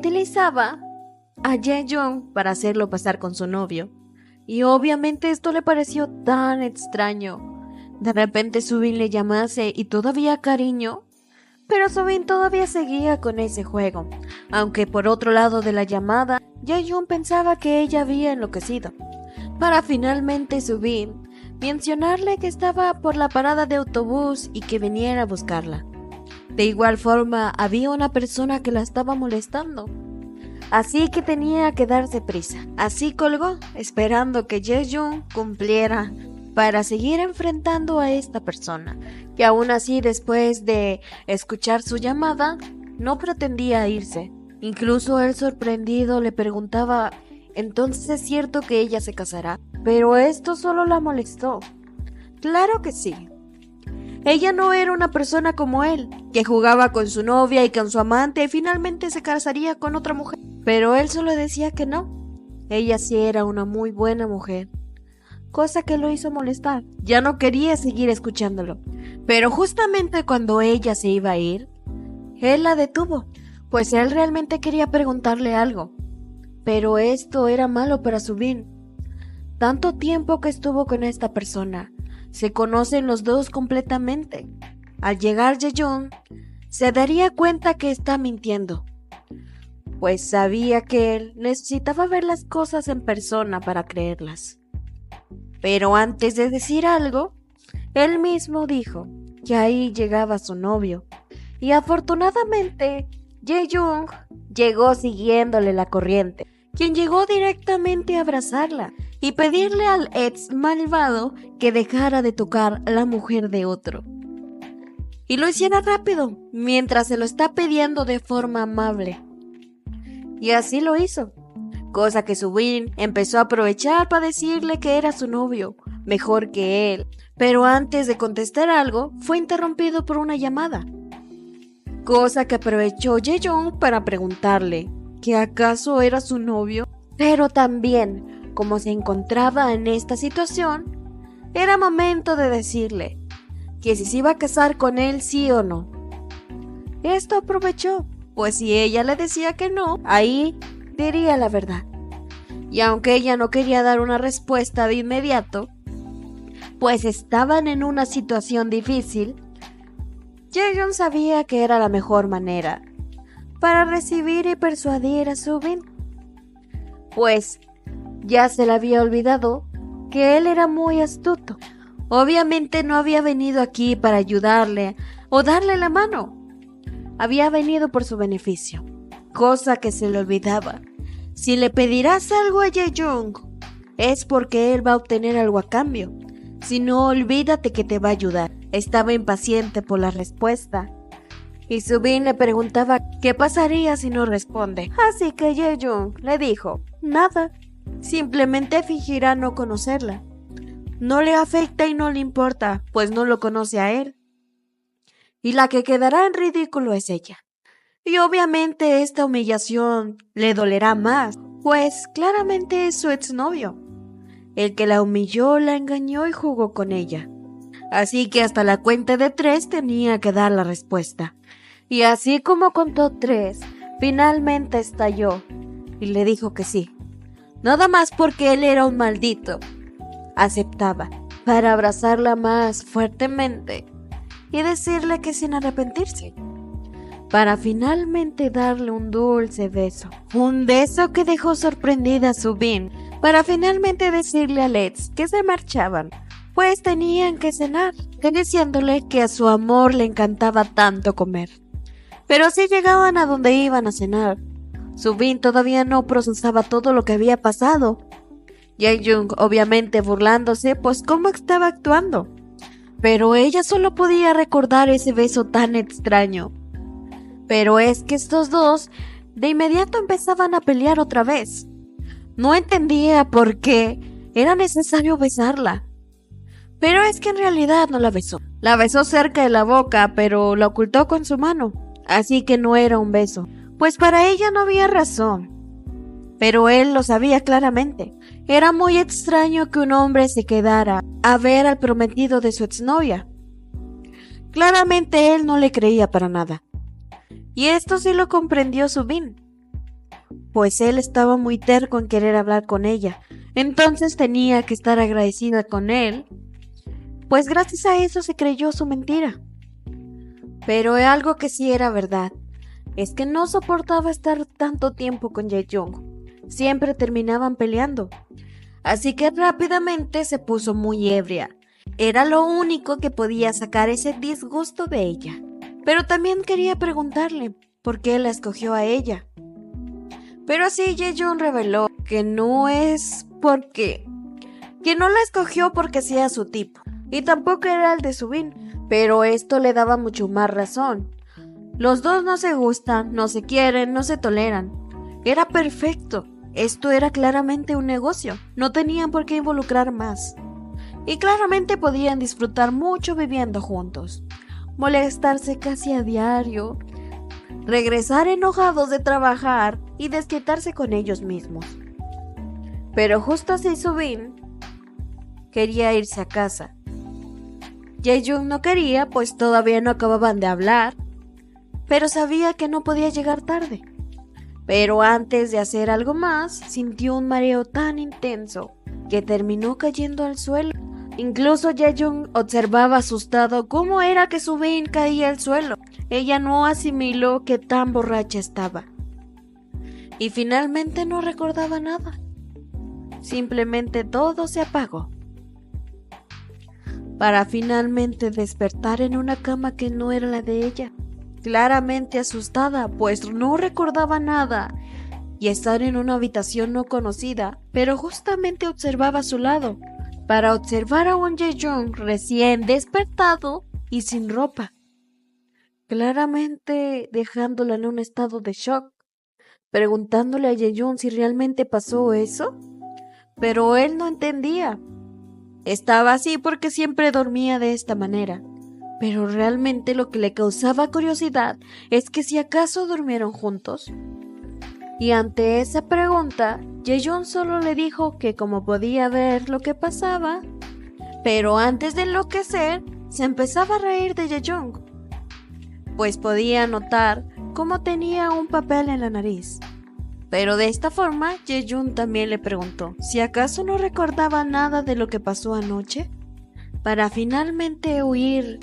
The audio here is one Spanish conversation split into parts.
utilizaba a Jae-young para hacerlo pasar con su novio. Y obviamente esto le pareció tan extraño. De repente Subin le llamase y todavía cariño, pero Subin todavía seguía con ese juego, aunque por otro lado de la llamada, Jae-young pensaba que ella había enloquecido, para finalmente Subin mencionarle que estaba por la parada de autobús y que viniera a buscarla. De igual forma, había una persona que la estaba molestando, así que tenía que darse prisa. Así colgó, esperando que Jae-young cumpliera para seguir enfrentando a esta persona, que aún así después de escuchar su llamada, no pretendía irse. Incluso él sorprendido le preguntaba, ¿entonces es cierto que ella se casará? Pero esto solo la molestó. Claro que sí. Ella no era una persona como él, que jugaba con su novia y con su amante y finalmente se casaría con otra mujer. Pero él solo decía que no. Ella sí era una muy buena mujer. Cosa que lo hizo molestar. Ya no quería seguir escuchándolo. Pero justamente cuando ella se iba a ir, él la detuvo, pues él realmente quería preguntarle algo. Pero esto era malo para Subin. Tanto tiempo que estuvo con esta persona. Se conocen los dos completamente. Al llegar Jae-young, se daría cuenta que está mintiendo, pues sabía que él necesitaba ver las cosas en persona para creerlas. Pero antes de decir algo, él mismo dijo que ahí llegaba su novio, y afortunadamente Jae-young llegó siguiéndole la corriente, quien llegó directamente a abrazarla y pedirle al ex malvado que dejara de tocar a la mujer de otro. Y lo hiciera rápido, mientras se lo está pidiendo de forma amable. Y así lo hizo, cosa que Subin empezó a aprovechar para decirle que era su novio, mejor que él. Pero antes de contestar algo, fue interrumpido por una llamada, cosa que aprovechó Jae-young para preguntarle que acaso era su novio. Pero también, como se encontraba en esta situación, era momento de decirle que si se iba a casar con él sí o no. Esto aprovechó, pues si ella le decía que no, ahí diría la verdad. Y aunque ella no quería dar una respuesta de inmediato, pues estaban en una situación difícil, Jae-young sabía que era la mejor manera para recibir y persuadir a Subin, pues ya se le había olvidado que él era muy astuto. Obviamente no había venido aquí para ayudarle o darle la mano. Había venido por su beneficio, cosa que se le olvidaba. Si le pedirás algo a Jae-young, es porque él va a obtener algo a cambio. Si no, olvídate que te va a ayudar. Estaba impaciente por la respuesta, y Subin le preguntaba qué pasaría si no responde. Así que Jae-young le dijo, nada, simplemente fingirá no conocerla. No le afecta y no le importa, pues no lo conoce a él. Y la que quedará en ridículo es ella. Y obviamente esta humillación le dolerá más, pues claramente es su exnovio, el que la humilló, la engañó y jugó con ella. Así que hasta la cuenta de 3 tenía que dar la respuesta. Y así como contó 3, finalmente estalló y le dijo que sí. Nada más porque él era un maldito. Aceptaba, para abrazarla más fuertemente y decirle que sin arrepentirse, para finalmente darle un dulce beso. Un beso que dejó sorprendida a Subin, para finalmente decirle a Let's que se marchaban, pues tenían que cenar, diciéndole que a su amor le encantaba tanto comer. Pero sí llegaban a donde iban a cenar. Subin todavía no procesaba todo lo que había pasado. Jae-young obviamente burlándose, pues cómo estaba actuando. Pero ella solo podía recordar ese beso tan extraño. Pero es que estos dos de inmediato empezaban a pelear otra vez. No entendía por qué era necesario besarla. Pero es que en realidad no la besó. La besó cerca de la boca, pero la ocultó con su mano. Así que no era un beso, pues para ella no había razón. Pero él lo sabía claramente. Era muy extraño que un hombre se quedara a ver al prometido de su exnovia. Claramente él no le creía para nada. Y esto sí lo comprendió Subin. pues él estaba muy terco en querer hablar con ella. Entonces tenía que estar agradecida con él, pues gracias a eso se creyó su mentira. Pero algo que sí era verdad, es que no soportaba estar tanto tiempo con Jae-young. Siempre terminaban peleando. Así que rápidamente se puso muy ebria. Era lo único que podía sacar ese disgusto de ella. Pero también quería preguntarle por qué la escogió a ella. Pero así Jae-young reveló que no la escogió porque sea su tipo, y tampoco era el de Subin, pero esto le daba mucho más razón. Los dos no se gustan, no se quieren, no se toleran. Era perfecto. Esto era claramente un negocio, no tenían por qué involucrar más. Y claramente podían disfrutar mucho viviendo juntos, molestarse casi a diario, regresar enojados de trabajar y desquitarse con ellos mismos. Pero justo así Subin quería irse a casa. Jae-young no quería, pues todavía no acababan de hablar, pero sabía que no podía llegar tarde. Pero antes de hacer algo más, sintió un mareo tan intenso que terminó cayendo al suelo. Incluso Jae-young observaba asustado cómo era que Subin caía al suelo. Ella no asimiló que tan borracha estaba. Y finalmente no recordaba nada. Simplemente todo se apagó, para finalmente despertar en una cama que no era la de ella. Claramente asustada, pues no recordaba nada, y estar en una habitación no conocida, pero justamente observaba a su lado, para observar a un Jae-young recién despertado y sin ropa, claramente dejándola en un estado de shock, preguntándole a Jae-young si realmente pasó eso, pero él no entendía. Estaba así porque siempre dormía de esta manera. Pero realmente lo que le causaba curiosidad es que si acaso durmieron juntos. Y ante esa pregunta, Jae-young solo le dijo que como podía ver lo que pasaba, pero antes de enloquecer, se empezaba a reír de Jae-young, pues podía notar cómo tenía un papel en la nariz. Pero de esta forma, Jae-young también le preguntó si acaso no recordaba nada de lo que pasó anoche, para finalmente huir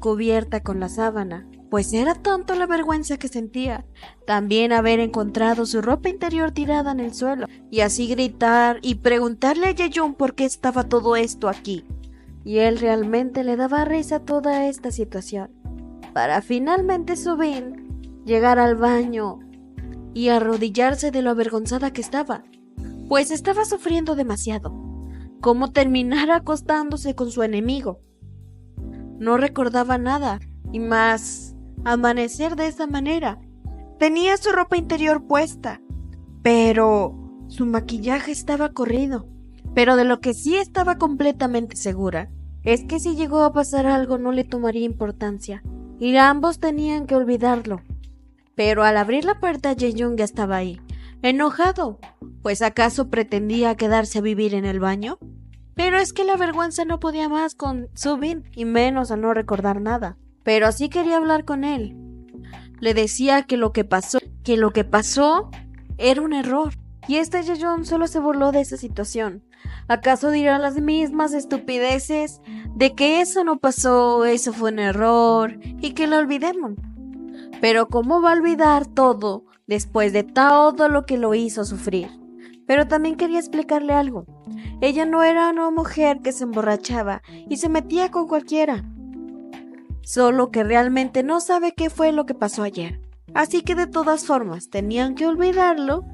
cubierta con la sábana, pues era tanto la vergüenza que sentía, también haber encontrado su ropa interior tirada en el suelo, y así gritar y preguntarle a Jae-young por qué estaba todo esto aquí. Y él realmente le daba risa a toda esta situación, para finalmente Subin llegar al baño y arrodillarse de lo avergonzada que estaba, pues estaba sufriendo demasiado. ¿Cómo terminar acostándose con su enemigo? No recordaba nada, y más amanecer de esa manera. Tenía su ropa interior puesta, pero su maquillaje estaba corrido. Pero de lo que sí estaba completamente segura es que si llegó a pasar algo no le tomaría importancia, y ambos tenían que olvidarlo. Pero al abrir la puerta, Jae-young ya estaba ahí, enojado, pues ¿acaso pretendía quedarse a vivir en el baño? Pero es que la vergüenza no podía más con Subin, y menos al no recordar nada. Pero así quería hablar con él. Le decía que lo que pasó era un error. Y Jae-young solo se burló de esa situación. ¿Acaso dirá las mismas estupideces de que eso no pasó, eso fue un error, y que lo olvidemos? Pero ¿cómo va a olvidar todo después de todo lo que lo hizo sufrir? Pero también quería explicarle algo. Ella no era una mujer que se emborrachaba y se metía con cualquiera. Solo que realmente no sabe qué fue lo que pasó ayer. Así que de todas formas tenían que olvidarlo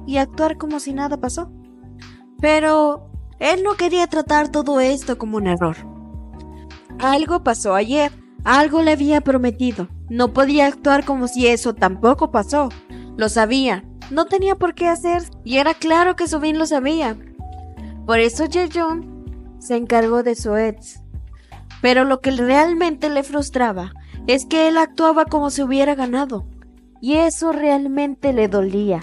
y actuar como si nada pasó. Pero él no quería tratar todo esto como un error. Algo pasó ayer, algo le había prometido. No podía actuar como si eso tampoco pasó. Lo sabía, no tenía por qué hacer, y era claro que Subin lo sabía. Por eso Jae-young se encargó de su ex. Pero lo que realmente le frustraba es que él actuaba como si hubiera ganado, y eso realmente le dolía.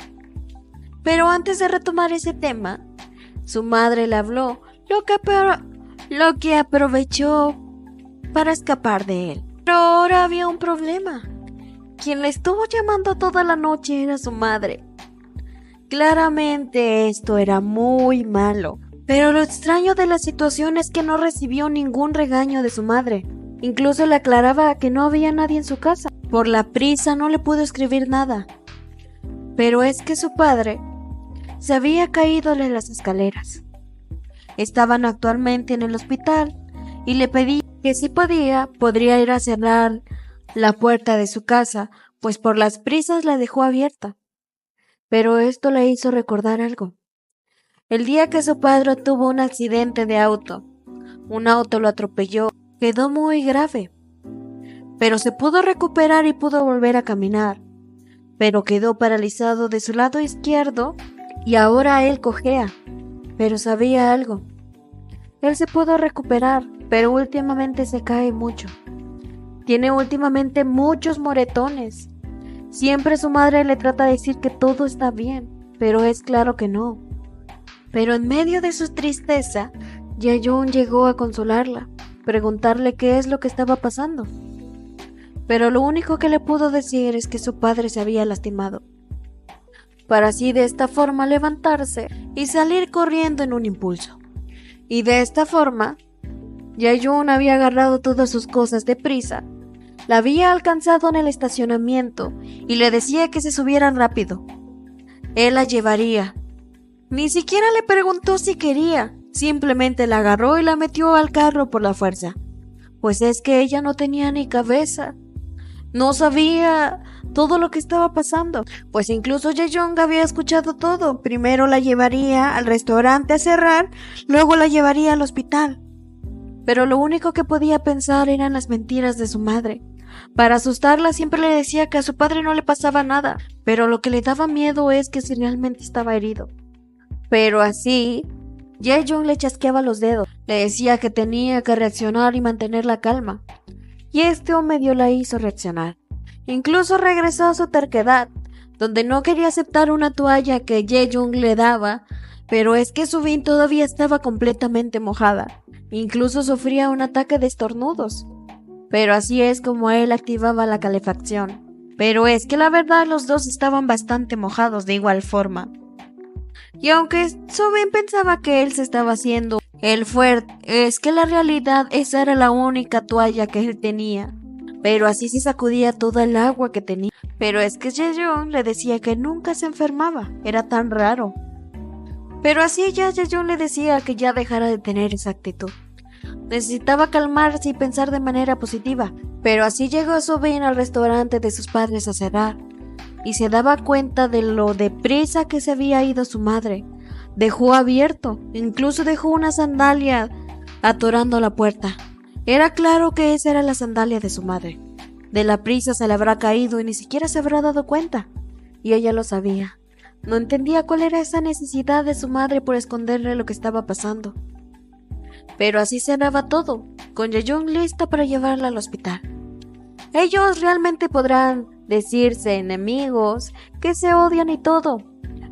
Pero antes de retomar ese tema, su madre le habló, lo que aprovechó para escapar de él. Pero ahora había un problema. Quien le estuvo llamando toda la noche era su madre. Claramente esto era muy malo, pero lo extraño de la situación es que no recibió ningún regaño de su madre. Incluso le aclaraba que no había nadie en su casa. Por la prisa no le pudo escribir nada. Pero es que su padre se había caído de las escaleras. Estaban actualmente en el hospital y le pedí que si podría ir a cerrar la puerta de su casa, pues por las prisas la dejó abierta. Pero esto le hizo recordar algo. El día que su padre tuvo un accidente de auto, un auto lo atropelló, quedó muy grave. Pero se pudo recuperar y pudo volver a caminar. Pero quedó paralizado de su lado izquierdo y ahora él cojea. Pero sabía algo. Él se pudo recuperar, pero últimamente se cae mucho. Tiene últimamente muchos moretones. Siempre su madre le trata de decir que todo está bien, pero es claro que no. Pero en medio de su tristeza, Jae-yoon llegó a consolarla, preguntarle qué es lo que estaba pasando. Pero lo único que le pudo decir es que su padre se había lastimado, para así de esta forma levantarse y salir corriendo en un impulso. Y de esta forma, Jae-yoon había agarrado todas sus cosas deprisa, la había alcanzado en el estacionamiento y le decía que se subiera rápido. Él la llevaría. Ni siquiera le preguntó si quería, simplemente la agarró y la metió al carro por la fuerza. Pues es que ella no tenía ni cabeza. No sabía todo lo que estaba pasando, pues incluso Jae-yoon había escuchado todo. Primero la llevaría al restaurante a cerrar, luego la llevaría al hospital. Pero lo único que podía pensar eran las mentiras de su madre. Para asustarla siempre le decía que a su padre no le pasaba nada, pero lo que le daba miedo es que si realmente estaba herido. Pero así, Jae-yoon le chasqueaba los dedos, le decía que tenía que reaccionar y mantener la calma. Y esto medio la hizo reaccionar. Incluso regresó a su terquedad, donde no quería aceptar una toalla que Jae-yoon le daba, pero es que Subin todavía estaba completamente mojada. Incluso sufría un ataque de estornudos. Pero así es como él activaba la calefacción. Pero es que la verdad los dos estaban bastante mojados de igual forma. Y aunque Subin pensaba que él se estaba haciendo el fuerte, es que la realidad esa era la única toalla que él tenía. Pero así se sacudía toda el agua que tenía. Pero es que Jae-yoon le decía que nunca se enfermaba, era tan raro. Pero así ya Jae-yoon le decía que ya dejara de tener esa actitud. Necesitaba calmarse y pensar de manera positiva. Pero así llegó Subin al restaurante de sus padres a cerrar. Y se daba cuenta de lo deprisa que se había ido su madre. Dejó abierto, incluso dejó una sandalia atorando la puerta. Era claro que esa era la sandalia de su madre. De la prisa se le habrá caído y ni siquiera se habrá dado cuenta. Y ella lo sabía. No entendía cuál era esa necesidad de su madre por esconderle lo que estaba pasando. Pero así se daba todo, con Jae-yoon lista para llevarla al hospital. Ellos realmente podrán decirse enemigos, que se odian y todo,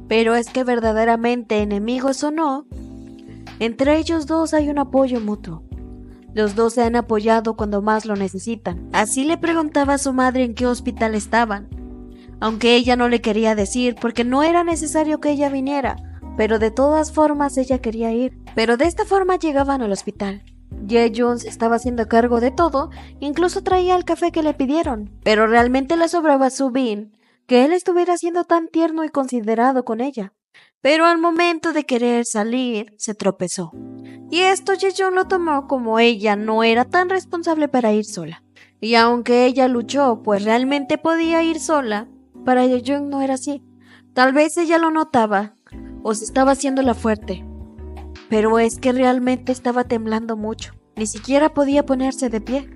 pero es que verdaderamente enemigos o no, entre ellos dos hay un apoyo mutuo. Los dos se han apoyado cuando más lo necesitan. Así le preguntaba a su madre en qué hospital estaban, aunque ella no le quería decir porque no era necesario que ella viniera, pero de todas formas ella quería ir. Pero de esta forma llegaban al hospital. Jae-yoon estaba haciendo cargo de todo, incluso traía el café que le pidieron, pero realmente le sobraba a Subin que él estuviera siendo tan tierno y considerado con ella. Pero al momento de querer salir, se tropezó. Y esto Jae-yoon lo tomó como ella no era tan responsable para ir sola. Y aunque ella luchó, pues realmente podía ir sola, para Jae-yoon no era así. Tal vez ella lo notaba, o se estaba haciendo la fuerte. Pero es que realmente estaba temblando mucho. Ni siquiera podía ponerse de pie.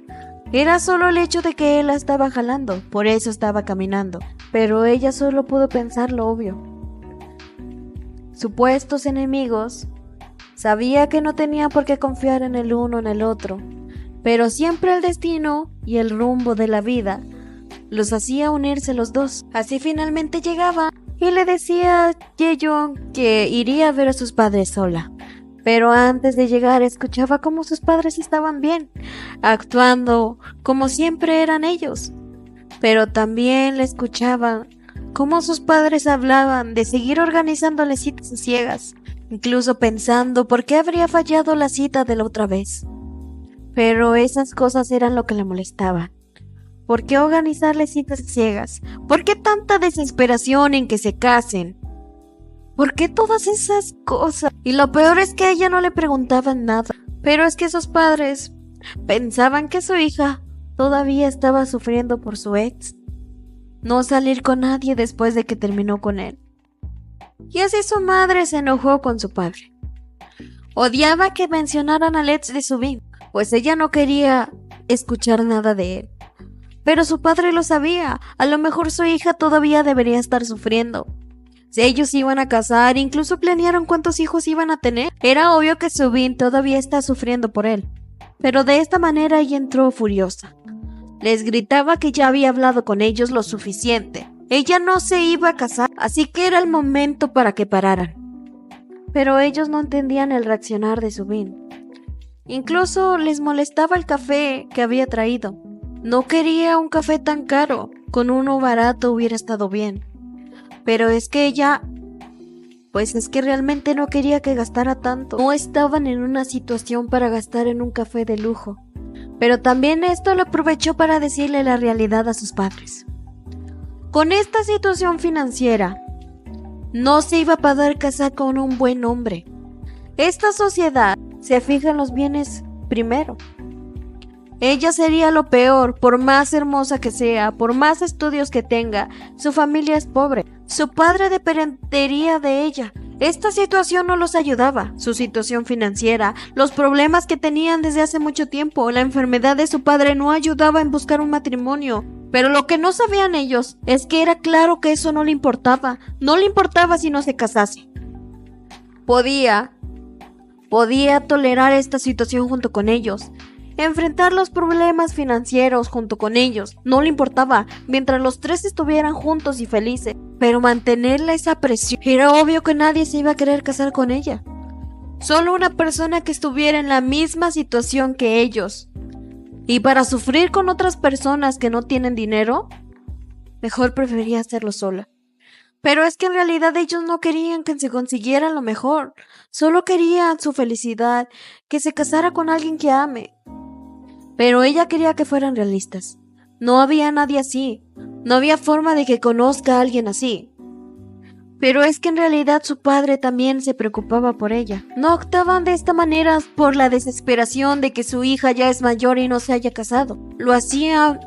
Era solo el hecho de que él la estaba jalando, por eso estaba caminando. Pero ella solo pudo pensar lo obvio. Supuestos enemigos. Sabía que no tenía por qué confiar en el uno en el otro. Pero siempre el destino y el rumbo de la vida los hacía unirse los dos. Así finalmente llegaba y le decía a Jae-yoon que iría a ver a sus padres sola. Pero antes de llegar escuchaba cómo sus padres estaban bien, actuando como siempre eran ellos. Pero también le escuchaba cómo sus padres hablaban de seguir organizándole citas a ciegas, incluso pensando por qué habría fallado la cita de la otra vez. Pero esas cosas eran lo que le molestaba. ¿Por qué organizarle citas a ciegas? ¿Por qué tanta desesperación en que se casen? ¿Por qué todas esas cosas? Y lo peor es que a ella no le preguntaban nada. Pero es que sus padres pensaban que su hija todavía estaba sufriendo por su ex. No salir con nadie después de que terminó con él. Y así su madre se enojó con su padre. Odiaba que mencionaran al ex de Subin, pues ella no quería escuchar nada de él. Pero su padre lo sabía, a lo mejor su hija todavía debería estar sufriendo. Si ellos se iban a casar, incluso planearon cuántos hijos iban a tener. Era obvio que Subin todavía está sufriendo por él. Pero de esta manera ella entró furiosa. Les gritaba que ya había hablado con ellos lo suficiente. Ella no se iba a casar, así que era el momento para que pararan. Pero ellos no entendían el reaccionar de Subin. Incluso les molestaba el café que había traído. No quería un café tan caro, con uno barato hubiera estado bien. Pero es que ella, pues es que realmente no quería que gastara tanto. No estaban en una situación para gastar en un café de lujo. Pero también esto lo aprovechó para decirle la realidad a sus padres. Con esta situación financiera, no se iba a poder casar con un buen hombre. Esta sociedad se fija en los bienes primero. Ella sería lo peor, por más hermosa que sea, por más estudios que tenga. Su familia es pobre. Su padre dependería de ella. Esta situación no los ayudaba. Su situación financiera, los problemas que tenían desde hace mucho tiempo, la enfermedad de su padre no ayudaba en buscar un matrimonio. Pero lo que no sabían ellos es que era claro que eso no le importaba. No le importaba si no se casase. Podía tolerar esta situación junto con ellos. Enfrentar los problemas financieros junto con ellos, no le importaba, mientras los tres estuvieran juntos y felices, pero mantenerle esa presión, era obvio que nadie se iba a querer casar con ella. Solo una persona que estuviera en la misma situación que ellos. Y para sufrir con otras personas que no tienen dinero, mejor prefería hacerlo sola. Pero es que en realidad ellos no querían que se consiguiera lo mejor, solo querían su felicidad, que se casara con alguien que ame. Pero ella quería que fueran realistas. No había nadie así. No había forma de que conozca a alguien así. Pero es que en realidad su padre también se preocupaba por ella. No actuaban de esta manera por la desesperación de que su hija ya es mayor y no se haya casado. Lo hacían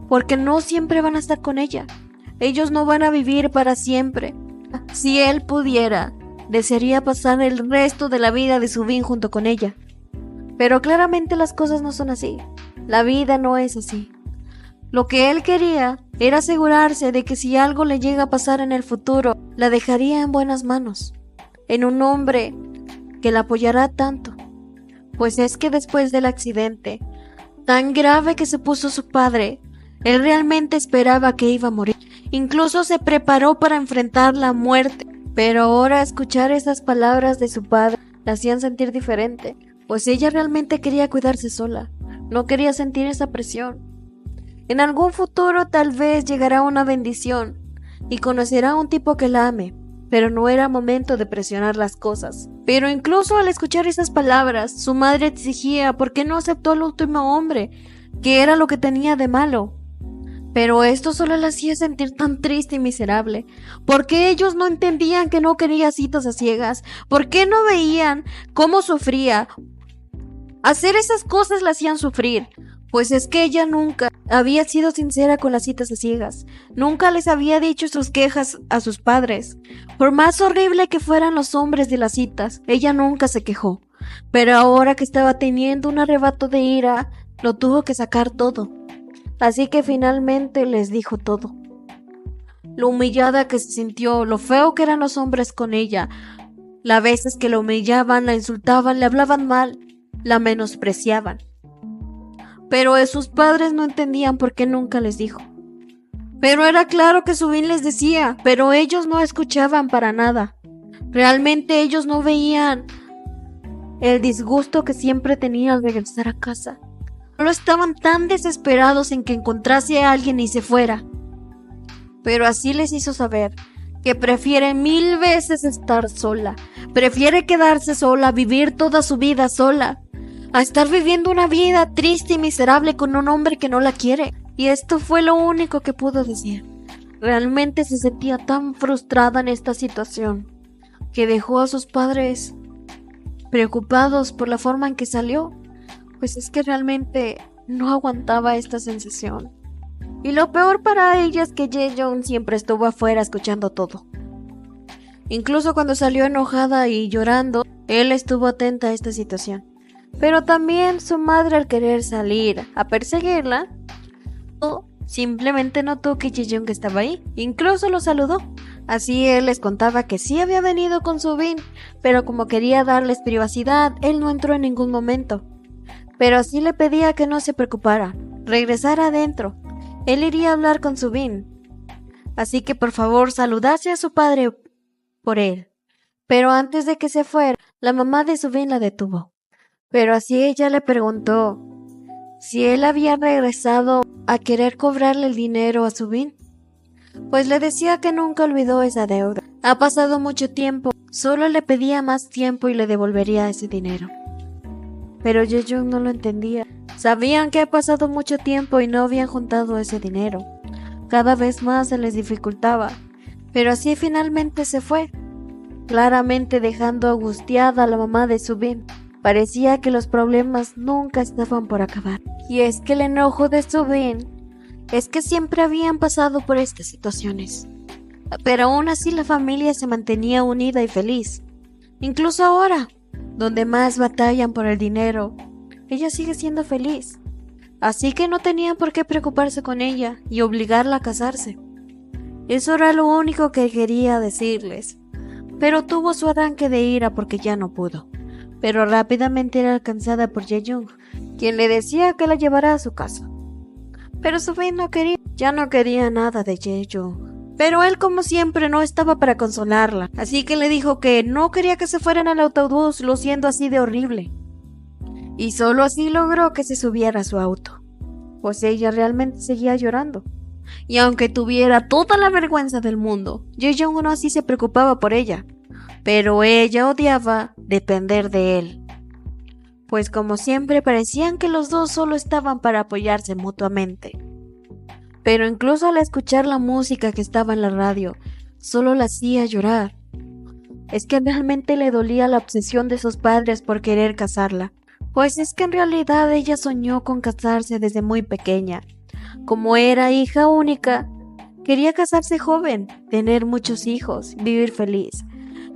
porque no siempre van a estar con ella. Ellos no van a vivir para siempre. Si él pudiera, desearía pasar el resto de la vida de Subin junto con ella. Pero claramente las cosas no son así. La vida no es así. Lo que él quería era asegurarse de que si algo le llega a pasar en el futuro, la dejaría en buenas manos. En un hombre que la apoyará tanto. Pues es que después del accidente tan grave que se puso su padre, él realmente esperaba que iba a morir. Incluso se preparó para enfrentar la muerte. Pero ahora escuchar esas palabras de su padre la hacían sentir diferente. Pues ella realmente quería cuidarse sola, no quería sentir esa presión. En algún futuro tal vez llegará una bendición y conocerá a un tipo que la ame, pero no era momento de presionar las cosas. Pero incluso al escuchar esas palabras, su madre exigía por qué no aceptó al último hombre, que era lo que tenía de malo. Pero esto solo la hacía sentir tan triste y miserable. ¿Por qué ellos no entendían que no quería citas a ciegas? ¿Por qué no veían cómo sufría? Hacer esas cosas la hacían sufrir, pues es que ella nunca había sido sincera con las citas a ciegas, nunca les había dicho sus quejas a sus padres. Por más horrible que fueran los hombres de las citas, ella nunca se quejó, pero ahora que estaba teniendo un arrebato de ira, lo tuvo que sacar todo. Así que finalmente les dijo todo. Lo humillada que se sintió, lo feo que eran los hombres con ella, las veces que la humillaban, la insultaban, le hablaban mal, la menospreciaban. Pero sus padres no entendían por qué nunca les dijo. Pero era claro que Subin les decía, pero ellos no escuchaban para nada. Realmente ellos no veían el disgusto que siempre tenía al regresar a casa. Solo estaban tan desesperados en que encontrase a alguien y se fuera. pero así les hizo saber que prefiere 1000 veces estar sola, prefiere quedarse sola, vivir toda su vida sola, a estar viviendo una vida triste y miserable con un hombre que no la quiere. Y esto fue lo único que pudo decir. Realmente se sentía tan frustrada en esta situación que dejó a sus padres preocupados por la forma en que salió, pues es que realmente no aguantaba esta sensación. Y lo peor para ella es que Jae-young siempre estuvo afuera escuchando todo. Incluso cuando salió enojada y llorando, él estuvo atenta a esta situación. Pero también su madre, al querer salir a perseguirla, simplemente notó que Jae-young estaba ahí. Incluso lo saludó. Así él les contaba que sí había venido con Subin, pero como quería darles privacidad, él no entró en ningún momento. Pero sí le pedía que no se preocupara, regresara adentro. Él iría a hablar con Subin. Así que por favor saludase a su padre por él. Pero antes de que se fuera, la mamá de Subin la detuvo. Pero así ella le preguntó si él había regresado a querer cobrarle el dinero a Subin. Pues le decía que nunca olvidó esa deuda. Ha pasado mucho tiempo, solo le pedía más tiempo y le devolvería ese dinero. Pero Jae-young no lo entendía. Sabían que ha pasado mucho tiempo y no habían juntado ese dinero. Cada vez más se les dificultaba, pero así finalmente se fue, claramente dejando angustiada a la mamá de Subin. Parecía que los problemas nunca estaban por acabar. Y es que el enojo de Subin es que siempre habían pasado por estas situaciones. Pero aún así la familia se mantenía unida y feliz. Incluso ahora, donde más batallan por el dinero, ella sigue siendo feliz. Así que no tenían por qué preocuparse con ella y obligarla a casarse. Eso era lo único que quería decirles. Pero tuvo su arranque de ira porque ya no pudo. Pero rápidamente era alcanzada por Jae-young, quien le decía que la llevara a su casa. Pero Subin no quería, ya no quería nada de Jae-young. Pero él, como siempre, no estaba para consolarla, así que le dijo que no quería que se fueran al autobús luciendo así de horrible. Y solo así logró que se subiera a su auto, pues ella realmente seguía llorando. Y aunque tuviera toda la vergüenza del mundo, Jae-young no así se preocupaba por ella. Pero ella odiaba depender de él, pues como siempre parecían que los dos solo estaban para apoyarse mutuamente. Pero incluso al escuchar la música que estaba en la radio, solo la hacía llorar. Es que realmente le dolía la obsesión de sus padres por querer casarla, pues es que en realidad ella soñó con casarse desde muy pequeña. Como era hija única, quería casarse joven, tener muchos hijos, vivir feliz.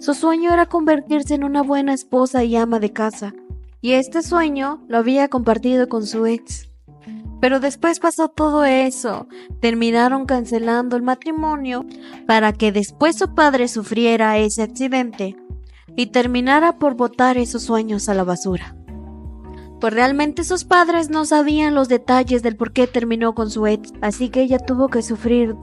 Su sueño era convertirse en una buena esposa y ama de casa, y este sueño lo había compartido con su ex. Pero después pasó todo eso, terminaron cancelando el matrimonio para que después su padre sufriera ese accidente y terminara por botar esos sueños a la basura. Pues realmente sus padres no sabían los detalles del por qué terminó con su ex, así que ella tuvo que sufrir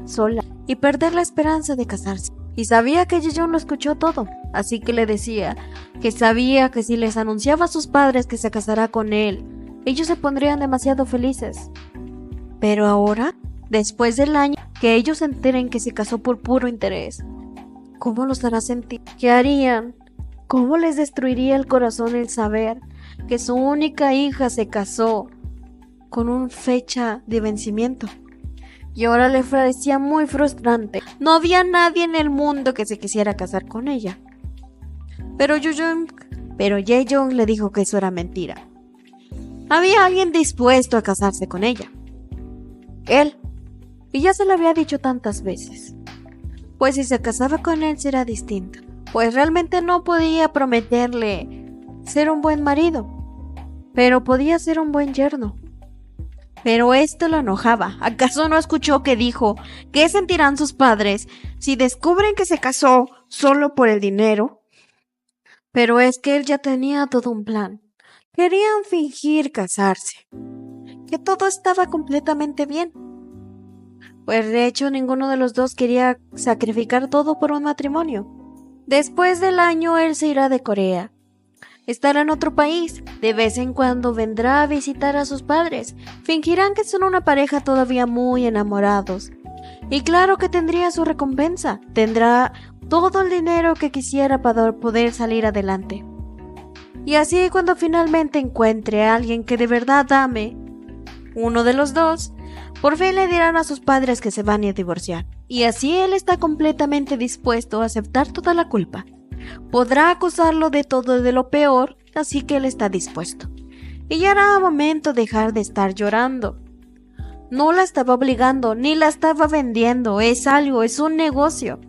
sola y perder la esperanza de casarse. Y sabía que Jae-young lo escuchó todo, así que le decía que sabía que si les anunciaba a sus padres que se casará con él, ellos se pondrían demasiado felices. Pero ahora, después del año, que ellos se enteren que se casó por puro interés, ¿cómo los hará sentir? ¿Qué harían? ¿Cómo les destruiría el corazón el saber que su única hija se casó con una fecha de vencimiento? Y ahora le parecía muy frustrante. No había nadie en el mundo que se quisiera casar con ella. Pero Jae-young le dijo que eso era mentira. Había alguien dispuesto a casarse con ella. Él. Y ya se lo había dicho tantas veces. Pues si se casaba con él será distinto. Pues realmente no podía prometerle ser un buen marido, pero podía ser un buen yerno. Pero esto lo enojaba. ¿Acaso no escuchó que dijo? ¿Qué sentirán sus padres si descubren que se casó solo por el dinero? Pero es que él ya tenía todo un plan. Querían fingir casarse, que todo estaba completamente bien. Pues de hecho ninguno de los dos quería sacrificar todo por un matrimonio. Después del año él se irá de Corea. Estará en otro país. De vez en cuando vendrá a visitar a sus padres. Fingirán que son una pareja todavía muy enamorados. Y claro que tendría su recompensa, tendrá todo el dinero que quisiera para poder salir adelante. Y así cuando finalmente encuentre a alguien que de verdad ame, uno de los dos, por fin le dirán a sus padres que se van a divorciar. Y así él está completamente dispuesto a aceptar toda la culpa. Podrá acusarlo de todo de lo peor, así que él está dispuesto. Y ya era momento de dejar de estar llorando. No la estaba obligando, ni la estaba vendiendo, es algo, es un negocio.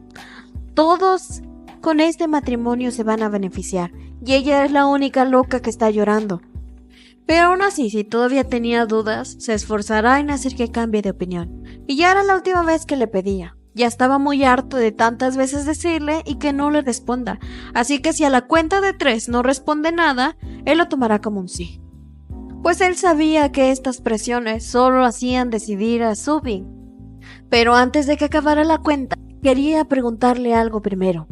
Todos con este matrimonio se van a beneficiar, y ella es la única loca que está llorando. Pero aún así, si todavía tenía dudas, se esforzará en hacer que cambie de opinión. Y ya era la última vez que le pedía. Ya estaba muy harto de tantas veces decirle y que no le responda. Así que si a la cuenta de 3 no responde nada, él lo tomará como un sí. Pues él sabía que estas presiones solo hacían decidir a Subin. Pero antes de que acabara la cuenta, quería preguntarle algo primero.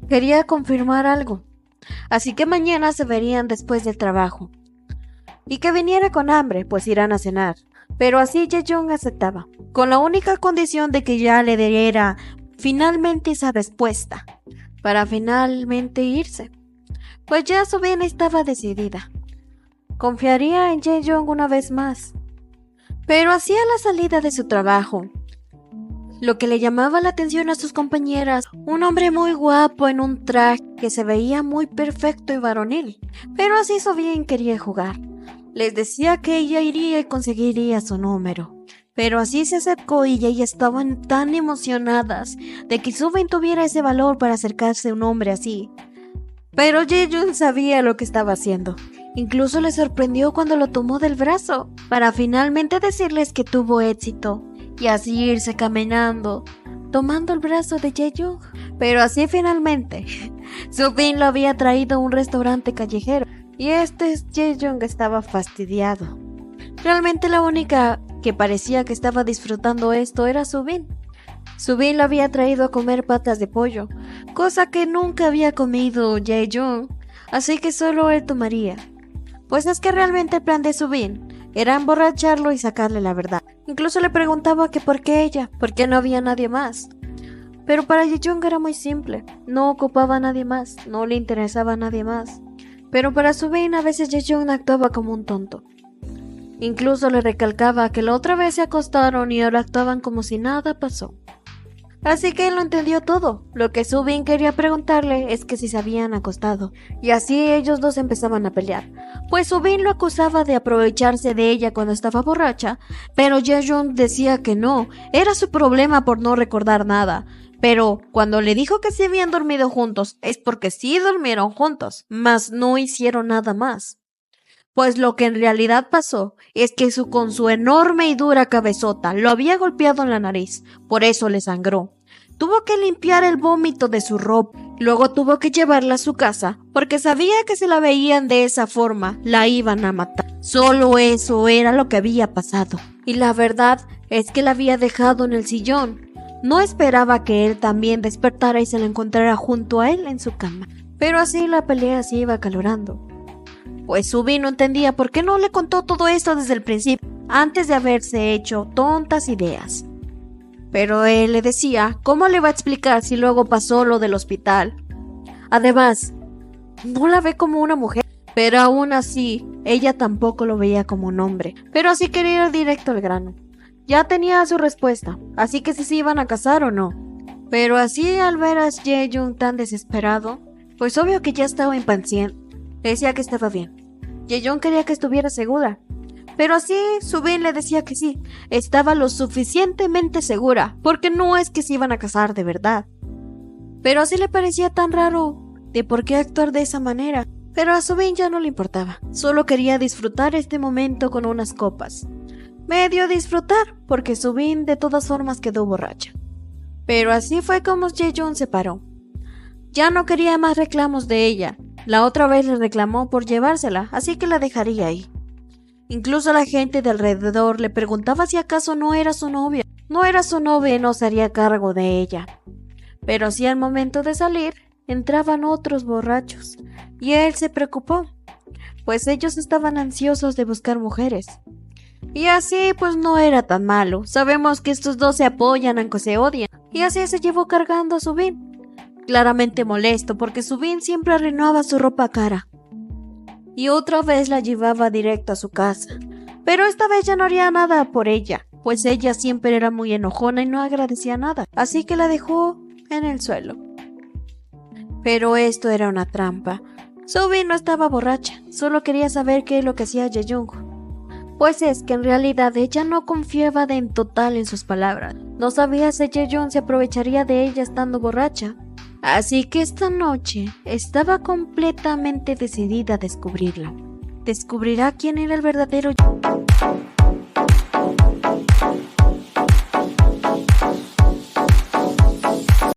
Quería confirmar algo. Así que mañana se verían después del trabajo. Y que viniera con hambre, pues irán a cenar. Pero así Jae-young aceptaba, con la única condición de que ya le diera finalmente esa respuesta, para finalmente irse. Pues ya Subin estaba decidida. Confiaría en Jae-young una vez más. Pero hacia la salida de su trabajo, lo que le llamaba la atención a sus compañeras, un hombre muy guapo en un traje que se veía muy perfecto y varonil. Pero así Subin quería jugar. Les decía que ella iría y conseguiría su número. Pero así se acercó y ellas estaban tan emocionadas de que Subin tuviera ese valor para acercarse a un hombre así. Pero Jae-young sabía lo que estaba haciendo. Incluso le sorprendió cuando lo tomó del brazo, para finalmente decirles que tuvo éxito, y así irse caminando, tomando el brazo de Jae-young. Pero así finalmente, Subin lo había traído a un restaurante callejero, y Jae-young estaba fastidiado. Realmente la única que parecía que estaba disfrutando esto era Subin. Subin lo había traído a comer patas de pollo, cosa que nunca había comido Jae-young, así que solo él tomaría. Pues es que realmente el plan de Subin era emborracharlo y sacarle la verdad. Incluso le preguntaba que por qué ella, por qué no había nadie más. Pero para Jae-young era muy simple, no ocupaba a nadie más, no le interesaba a nadie más. Pero para Subin a veces Jae-young actuaba como un tonto. Incluso le recalcaba que la otra vez se acostaron y ahora actuaban como si nada pasó. Así que él lo entendió todo. Lo que Subin quería preguntarle es que si se habían acostado. Y así ellos dos empezaban a pelear. Pues Subin lo acusaba de aprovecharse de ella cuando estaba borracha, pero Jae-young decía que no, era su problema por no recordar nada. Pero cuando le dijo que se habían dormido juntos, es porque sí durmieron juntos, mas no hicieron nada más. Pues lo que en realidad pasó es que con su enorme y dura cabezota lo había golpeado en la nariz, por eso le sangró. Tuvo que limpiar el vómito de su ropa, luego tuvo que llevarla a su casa, porque sabía que si la veían de esa forma, la iban a matar. Solo eso era lo que había pasado, y la verdad es que la había dejado en el sillón. No esperaba que él también despertara y se la encontrara junto a él en su cama, pero así la pelea se iba acalorando. Pues Subin no entendía por qué no le contó todo esto desde el principio, antes de haberse hecho tontas ideas. Pero él le decía, ¿cómo le va a explicar si luego pasó lo del hospital? Además, no la ve como una mujer, pero aún así, ella tampoco lo veía como un hombre. Pero así quería ir directo al grano. Ya tenía su respuesta, así que si se iban a casar o no. Pero así al ver a Jae-young tan desesperado, pues obvio que ya estaba impaciente. Le decía que estaba bien. Jae-young quería que estuviera segura. Pero así Subin le decía que sí, estaba lo suficientemente segura, porque no es que se iban a casar de verdad. Pero así le parecía tan raro de por qué actuar de esa manera. Pero a Subin ya no le importaba, solo quería disfrutar este momento con unas copas. Medio disfrutar, porque Subin de todas formas quedó borracha. Pero así fue como Jae-young se paró. Ya no quería más reclamos de ella. La otra vez le reclamó por llevársela, así que la dejaría ahí. Incluso la gente de alrededor le preguntaba si acaso no era su novia. No era su novia y no se haría cargo de ella. Pero sí al momento de salir, entraban otros borrachos, y él se preocupó, pues ellos estaban ansiosos de buscar mujeres. Y así pues no era tan malo. Sabemos que estos dos se apoyan aunque se odian. Y así se llevó cargando a Subin, claramente molesto porque Subin siempre arruinaba su ropa cara. Y otra vez la llevaba directo a su casa. Pero esta vez ya no haría nada por ella, pues ella siempre era muy enojona y no agradecía nada. Así que la dejó en el suelo. Pero esto era una trampa. Subin no estaba borracha, solo quería saber qué es lo que hacía Jae-young. Pues es que en realidad ella no confiaba en total en sus palabras. No sabía si Jae-young se aprovecharía de ella estando borracha. Así que esta noche estaba completamente decidida a descubrirlo. ¿Descubrirá quién era el verdadero yo?